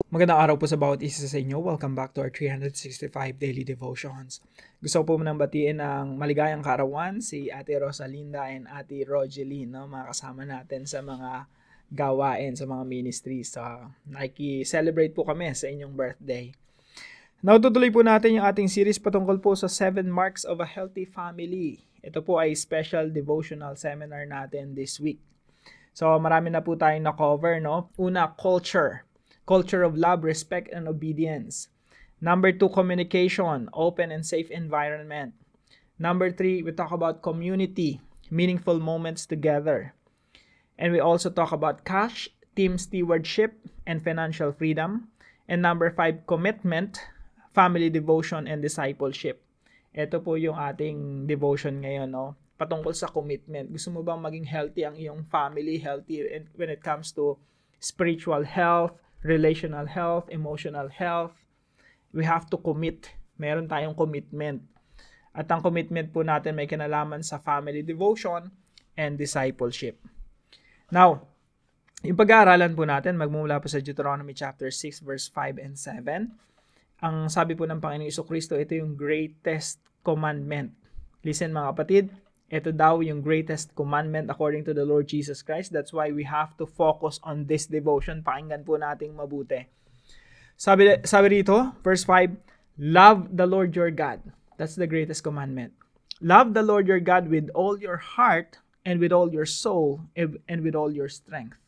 Magandang araw po sa bawat isa sa inyo. Welcome back to our 365 Daily Devotions. Gusto ko po munang batiin ng maligayang kaarawan si Ate Rosalinda and Ate Rogeline, no? Mga kasama natin sa mga gawain, sa mga ministries. Naki-celebrate po kami sa inyong birthday. Natutuloy po natin yung ating series patungkol po sa 7 Marks of a Healthy Family. Ito po ay special devotional seminar natin this week. So marami na po tayong na-cover, no? Una, culture. Culture of love, respect, and obedience. Number 2, communication, open and safe environment. Number 3, we talk about community, meaningful moments together. And we also talk about cash, team stewardship, and financial freedom. And number 5, commitment, family devotion, and discipleship. Ito po yung ating devotion ngayon, no? Patungkol sa commitment. Gusto mo bang maging healthy ang iyong family, healthy when it comes to spiritual health, relational health, emotional health? We have to commit. Meron tayong commitment. At ang commitment po natin may kinalaman sa family devotion and discipleship. Now, yung pag-aaralan po natin, magmumula po sa Deuteronomy chapter 6, verse 5 and 7. Ang sabi po ng Panginoong Jesucristo, ito yung greatest commandment. Listen mga kapatid, ito daw yung greatest commandment according to the Lord Jesus Christ. That's why we have to focus on this devotion. Pakinggan po nating mabuti. Sabi rito, verse 5, love the Lord your God. That's the greatest commandment. Love the Lord your God with all your heart and with all your soul and with all your strength.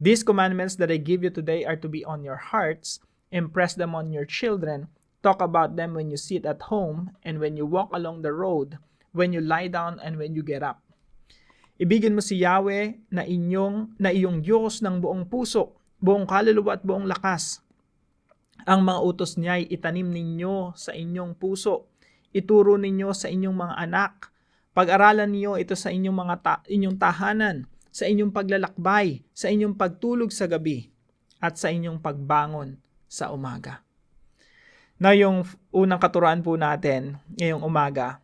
These commandments that I give you today are to be on your hearts. Impress them on your children. Talk about them when you sit at home and when you walk along the road, when you lie down and when you get up. Ibigin mo si Yahweh na iyong Diyos ng buong puso, buong kaluluwa at buong lakas. Ang mga utos niya ay itanim ninyo sa inyong puso. Ituro ninyo sa inyong mga anak. Pag-aralan niyo ito sa inyong tahanan, sa inyong paglalakbay, sa inyong pagtulog sa gabi, at sa inyong pagbangon sa umaga. Na yung unang katuruan po natin ngayong umaga,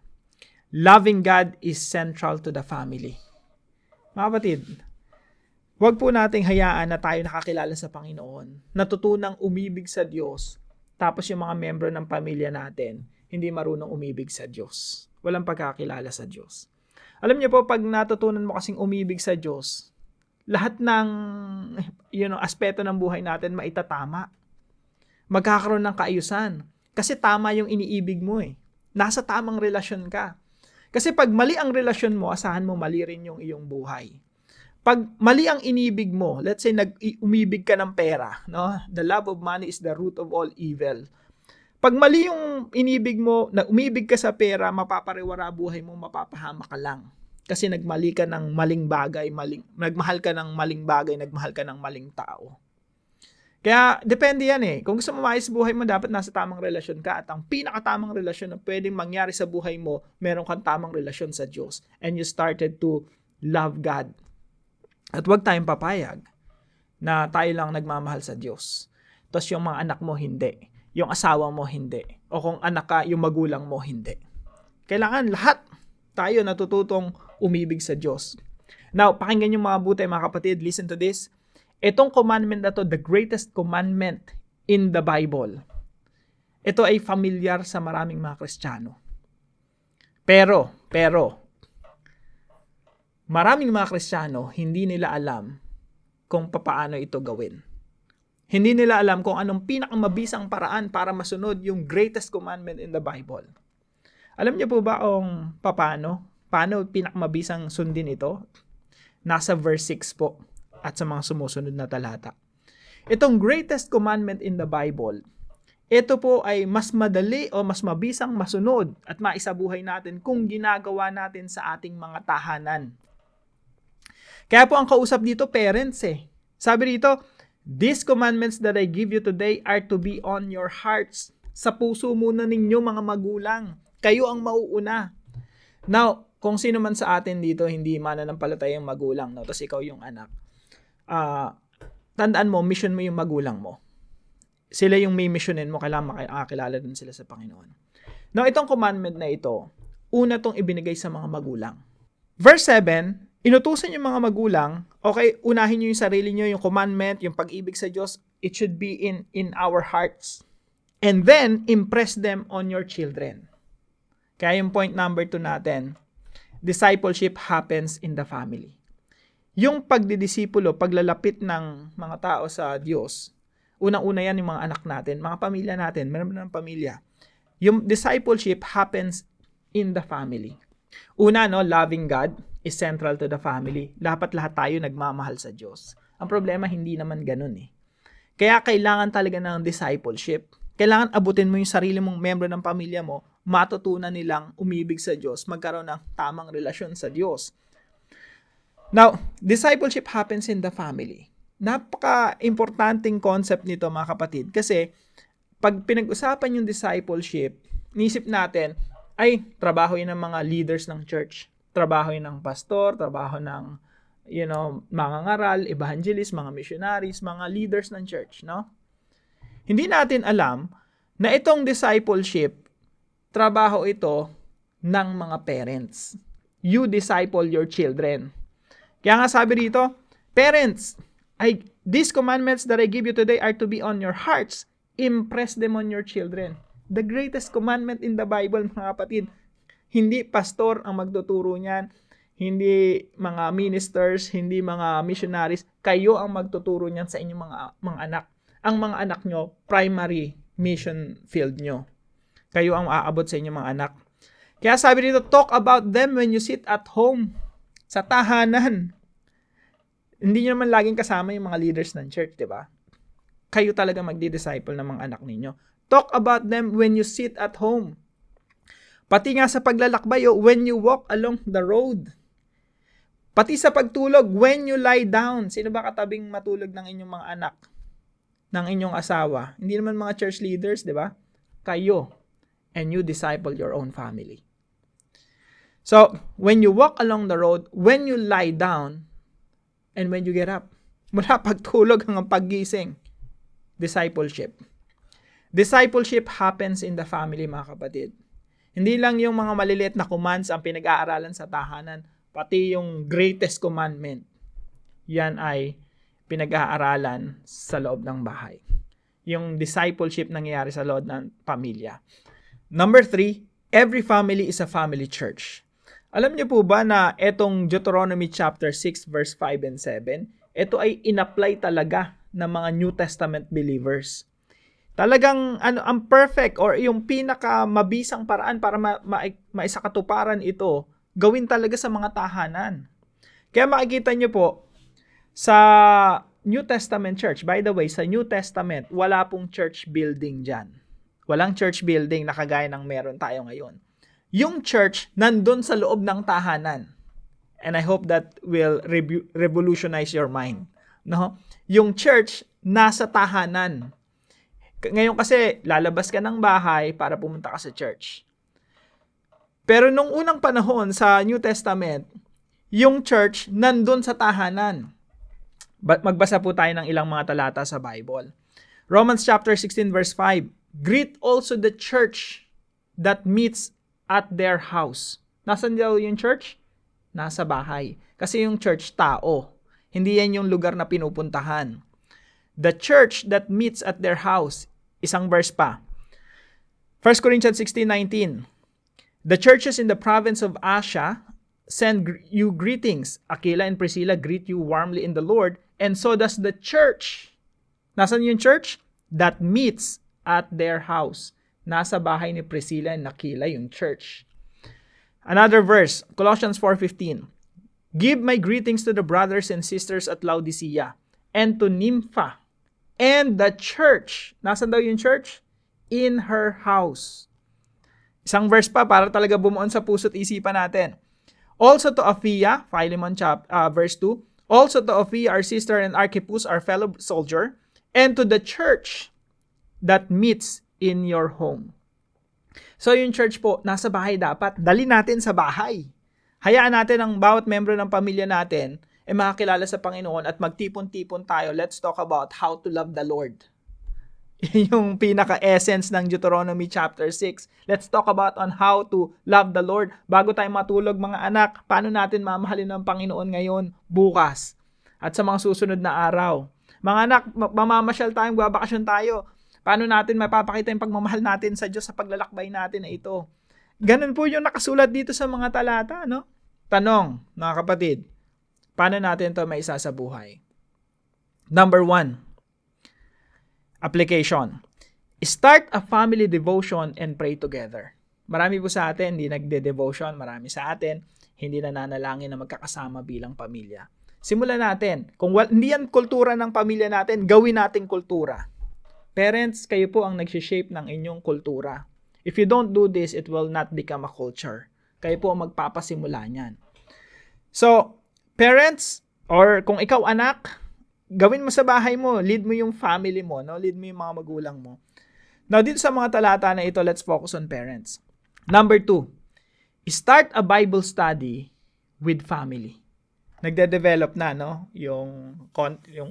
loving God is central to the family. Mga kapatid, huwag po nating hayaan na tayo nakakilala sa Panginoon, natutunang umibig sa Diyos, tapos yung mga membro ng pamilya natin, hindi marunong umibig sa Diyos. Walang pagkakilala sa Diyos. Alam niyo po, pag natutunan mo kasing umibig sa Diyos, lahat ng aspeto ng buhay natin maitatama. Magkakaroon ng kaayusan. Kasi tama yung iniibig mo eh. Nasa tamang relasyon ka. Kasi pag mali ang relasyon mo, asahan mo mali rin yung iyong buhay. Pag mali ang inibig mo, let's say umibig ka ng pera, no? The love of money is the root of all evil. Pag mali yung inibig mo, na umibig ka sa pera, mapapariwara buhay mo, mapapahama ka lang. Kasi nagmali ka ng maling bagay, nagmahal ka ng maling bagay, nagmahal ka ng maling tao. Kaya, depende yan eh. Kung gusto mo maayos buhay mo, dapat nasa tamang relasyon ka. At ang pinakatamang relasyon na pwedeng mangyari sa buhay mo, meron kang tamang relasyon sa Diyos. And you started to love God. At huwag tayong papayag na tayo lang nagmamahal sa Diyos. Tapos yung mga anak mo, hindi. Yung asawa mo, hindi. O kung anak ka, yung magulang mo, hindi. Kailangan lahat tayo natututong umibig sa Diyos. Now, pakinggan yung mga buti, mga kapatid. Listen to this. Itong commandment na to, the greatest commandment in the Bible. Ito ay familiar sa maraming mga Kristiyano. Pero, maraming mga Kristiyano, hindi nila alam kung paano ito gawin. Hindi nila alam kung anong pinakamabisang paraan para masunod yung greatest commandment in the Bible. Alam niyo po ba kung paano pinakamabisang sundin ito? Nasa verse 6 po. At sa mga sumusunod na talata. Itong greatest commandment in the Bible, ito po ay mas madali o mas mabisang masunod at maisabuhay natin kung ginagawa natin sa ating mga tahanan. Kaya po ang kausap dito, parents eh. Sabi rito, these commandments that I give you today are to be on your hearts. Sa puso muna ninyo mga magulang. Kayo ang mauuna. Now, kung sino man sa atin dito hindi mananampalatayang magulang, no? Tapos ikaw yung anak. Tandaan mo, mission mo yung magulang mo. Sila yung may missionin mo, kailangan makakilala din sila sa Panginoon. Now, itong commandment na ito, una tong ibinigay sa mga magulang. Verse 7, inutusan yung mga magulang, okay, unahin nyo yung sarili nyo, yung commandment, yung pag-ibig sa Diyos, It should be in our hearts. And then, impress them on your children. Kaya yung point number 2 natin, discipleship happens in the family. Yung pagdidisipulo, paglalapit ng mga tao sa Diyos, unang-una yan yung mga anak natin, mga pamilya natin, meron ng pamilya. Yung discipleship happens in the family. Una, loving God is central to the family. Dapat lahat tayo nagmamahal sa Diyos. Ang problema, hindi naman ganun eh. Kaya kailangan talaga ng discipleship. Kailangan abutin mo yung sarili mong membro ng pamilya mo, matutunan nilang umibig sa Diyos, magkaroon ng tamang relasyon sa Diyos. Now, discipleship happens in the family. Napaka-importanting concept nito mga kapatid kasi pag pinag-usapan yung discipleship, nisip natin, ay trabaho yun ng mga leaders ng church. Trabaho yun ng pastor, trabaho ng mga ngaral, evangelist, mga missionaries, mga leaders ng church, no? Hindi natin alam na itong discipleship, trabaho ito ng mga parents. You disciple your children. Kaya nga sabi rito, parents, these commandments that I give you today are to be on your hearts. Impress them on your children. The greatest commandment in the Bible, mga kapatid. Hindi pastor ang magtuturo niyan. Hindi mga ministers, hindi mga missionaries. Kayo ang magtuturo niyan sa inyong mga anak. Ang mga anak nyo, primary mission field nyo. Kayo ang aabot sa inyong mga anak. Kaya sabi dito, talk about them when you sit at home. Sa tahanan. Hindi nyo naman laging kasama yung mga leaders ng church, di ba? Kayo talaga magdi-disciple ng mga anak ninyo. Talk about them when you sit at home. Pati nga sa paglalakbay, when you walk along the road. Pati sa pagtulog, when you lie down. Sino ba katabing matulog ng inyong mga anak? Ng inyong asawa? Hindi naman mga church leaders, di ba? Kayo. And you disciple your own family. So, when you walk along the road, when you lie down, and when you get up, mula pagtulog hanggang paggising, discipleship. Discipleship happens in the family, mga kapatid. Hindi lang yung mga maliliit na commands ang pinag-aaralan sa tahanan, pati yung greatest commandment, yan ay pinag-aaralan sa loob ng bahay. Yung discipleship nangyayari sa loob ng pamilya. Number 3, every family is a family church. Alam niyo po ba na etong Deuteronomy chapter 6 verse 5 and 7, ito ay in-apply talaga ng mga New Testament believers. Talagang ang perfect or yung pinaka-mabisang paraan para maisakatuparan ito, gawin talaga sa mga tahanan. Kaya makikita niyo po sa New Testament church, by the way, sa New Testament, wala pong church building dyan. Walang church building na kagaya ng meron tayo ngayon. Yung church, nandun sa loob ng tahanan. And I hope that will revolutionize your mind. No? Yung church, nasa tahanan. Ngayon kasi, lalabas ka ng bahay para pumunta ka sa church. Pero nung unang panahon sa New Testament, yung church, nandun sa tahanan. Magbasa po tayo ng ilang mga talata sa Bible. Romans chapter 16 verse 5, greet also the church that meets at their house. Nasaan daw yung church? Nasa bahay. Kasi yung church, tao. Hindi yan yung lugar na pinupuntahan. The church that meets at their house. Isang verse pa. 1 Corinthians 16:19. The churches in the province of Asia send you greetings. Aquila and Priscilla greet you warmly in the Lord. And so does the church. Nasaan yung church? That meets at their house. Nasa bahay ni Priscilla and Aquila yung church. Another verse, Colossians 4:15. Give my greetings to the brothers and sisters at Laodicea and to Nympha and the church. Nasaan daw yung church? In her house. Isang verse pa para talaga bumuon sa puso't isipan natin. Also to Apphia, Philemon verse 2. Also to Apphia, our sister, and Archippus, our fellow soldier, and to the church that meets in your home. So yung church po, nasa bahay dapat. Dali natin sa bahay. Hayaan natin ang bawat membro ng pamilya natin ay makakilala sa Panginoon at magtipon-tipon tayo. Let's talk about how to love the Lord. Yung pinaka-essence ng Deuteronomy chapter 6. Let's talk about on how to love the Lord. Bago tayo matulog mga anak, paano natin mamahalin ng Panginoon ngayon, bukas, at sa mga susunod na araw. Mga anak, mamamasyal tayo, babakasyon tayo. Paano natin mapapakita yung pagmamahal natin sa Diyos sa paglalakbay natin na ito? Ganun po yung nakasulat dito sa mga talata, no? Tanong, mga kapatid, paano natin ito maisa sa buhay? Number 1, application. Start a family devotion and pray together. Marami po sa atin hindi nagde-devotion, marami sa atin hindi nananalangin na magkakasama bilang pamilya. Simulan natin. Kung hindi yan kultura ng pamilya natin, gawin nating kultura. Parents, kayo po ang nagsishape ng inyong kultura. If you don't do this, it will not become a culture. Kayo po ang magpapasimula niyan. So, parents, or kung ikaw anak, gawin mo sa bahay mo, lead mo yung family mo, no? Lead mo yung mga magulang mo. Now, dito sa mga talata na ito, let's focus on parents. Number 2, start a Bible study with family. Nagde-develop na, no? Yung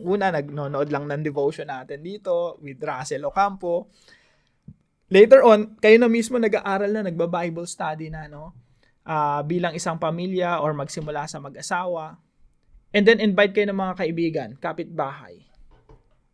una, nagnonood lang ng devotion natin dito with Russell Ocampo. Later on, kayo na mismo nag-aaral na, nagba-Bible study na, no? Bilang isang pamilya or magsimula sa mag-asawa. And then, invite kayo ng mga kaibigan, kapitbahay.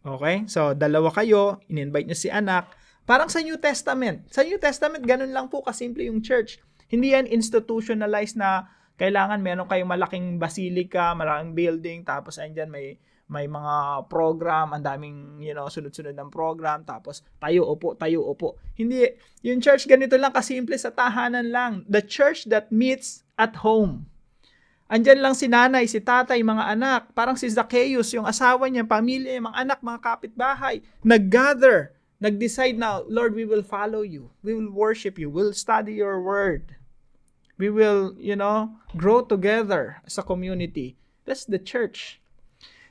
Okay? So, dalawa kayo, in-invite nyo si anak. Parang sa New Testament. Sa New Testament, ganun lang po kasimple yung church. Hindi yan institutionalized na kailangan meron kayong malaking basilika, malaking building, tapos andyan may mga program, ang daming, sunod-sunod ng program, tapos tayo upo. Hindi, yung church ganito lang kasimple sa tahanan lang. The church that meets at home. Andyan lang si nanay, si tatay, mga anak. Parang si Zacchaeus, yung asawa niya, pamilya, mga anak, mga kapitbahay. Nag-gather, nag-decide na, Lord, we will follow you. We will worship you. We'll study your word. We will, grow together as a community. That's the church.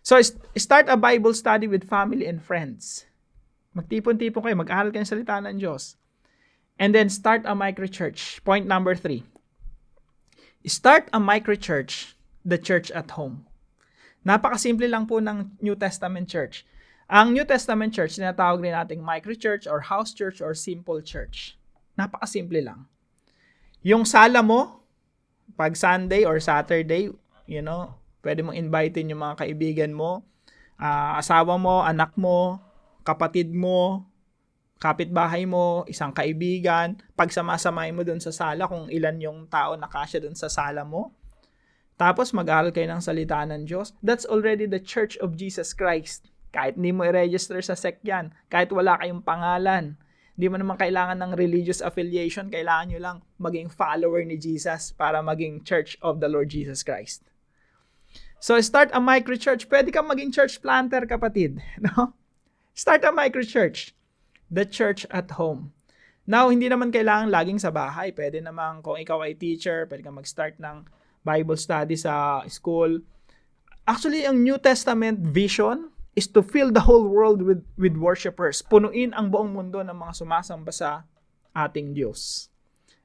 So, start a Bible study with family and friends. Magtipon-tipon kayo, mag-aral kayo ng salita ng Diyos. And then, start a micro-church. Point number 3. Start a micro-church, the church at home. Napakasimple lang po ng New Testament church. Ang New Testament church, tinatawag rin nating micro-church or house church or simple church. Napakasimple lang. Yung sala mo, pag Sunday or Saturday, pwede mong invitein yung mga kaibigan mo, asawa mo, anak mo, kapatid mo, kapitbahay mo, isang kaibigan, pagsama-samahin mo dun sa sala kung ilan yung tao na kasya dun sa sala mo. Tapos mag-aaral kayo ng salita ng Diyos. That's already the Church of Jesus Christ. Kahit hindi mo i-register sa sect yan, kahit wala kayong pangalan, hindi mo naman kailangan ng religious affiliation, kailangan nyo lang maging follower ni Jesus para maging Church of the Lord Jesus Christ. So, start a micro-church. Pwede kang maging church planter, kapatid. No? Start a micro-church. The church at home. Now, hindi naman kailangan laging sa bahay. Pwede naman kung ikaw ay teacher, pwede kang mag-start ng Bible study sa school. Actually, ang New Testament vision is to fill the whole world with worshipers. Punuin ang buong mundo ng mga sumasamba sa ating Diyos.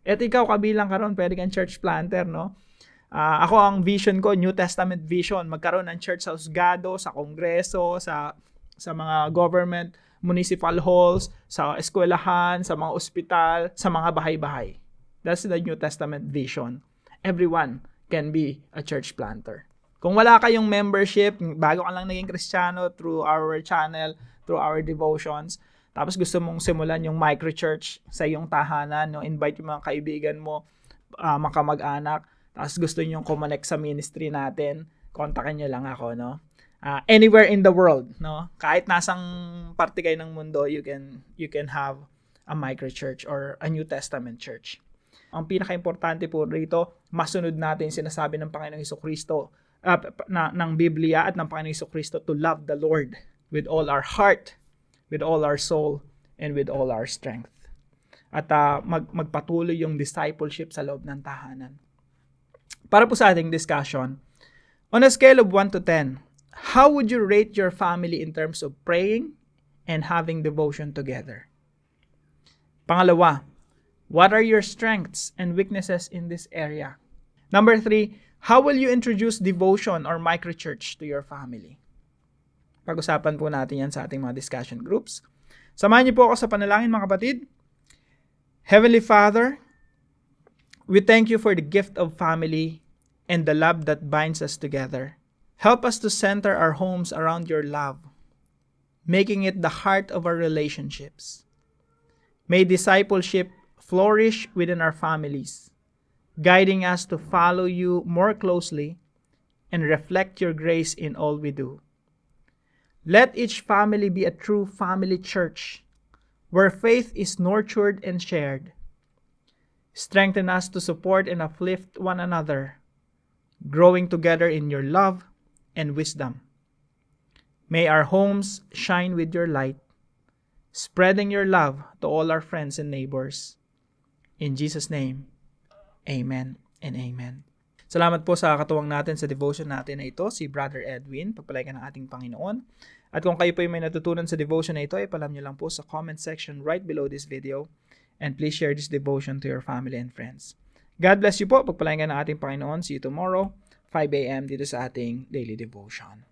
At ikaw, kabilang ka ron, pwede kang church planter, no? Ako, ang vision ko, New Testament vision, magkaroon ng church sa husgado, sa kongreso, sa mga government, municipal halls, sa eskwelahan, sa mga ospital, sa mga bahay-bahay. That's the New Testament vision. Everyone can be a church planter. Kung wala kayong membership, bago ka lang naging Kristiyano through our channel, through our devotions, tapos gusto mong simulan yung micro-church sa iyong tahanan, no? Invite yung mga kaibigan mo, makamag-anak, tapos gusto nyo connect sa ministry natin, kontakin nyo lang ako, no? Anywhere in the world, no? Kahit nasang parte kayo ng mundo, you can have a micro-church or a New Testament church. Ang pinaka-importante po rito, masunod natin sinasabi ng Panginoong Hesukristo, ng Biblia at ng Panginoong Hesukristo to love the Lord with all our heart, with all our soul, and with all our strength. At magpatuloy yung discipleship sa loob ng tahanan. Para po sa ating discussion, on a scale of 1 to 10, how would you rate your family in terms of praying and having devotion together? Pangalawa, what are your strengths and weaknesses in this area? Number 3, how will you introduce devotion or microchurch to your family? Pag-usapan po natin yan sa ating mga discussion groups. Samahan niyo po ako sa panalangin, mga kapatid. Heavenly Father, we thank you for the gift of family and the love that binds us together. Help us to center our homes around your love, making it the heart of our relationships. May discipleship flourish within our families, guiding us to follow you more closely and reflect your grace in all we do. Let each family be a true family church, where faith is nurtured and shared. Strengthen us to support and uplift one another, growing together in your love and wisdom. May our homes shine with your light, spreading your love to all our friends and neighbors. In Jesus' name, amen and amen. Salamat po sa katuwang natin sa devotion natin na ito, si Brother Edwin. Pagpalain ng ating Panginoon. At kung kayo po ay may natutunan sa devotion na ito, ay palam nyo lang po sa comment section right below this video. And please share this devotion to your family and friends. God bless you po. Pagpalain ng ating Panginoon. See you tomorrow, 5 a.m. dito sa ating daily devotion.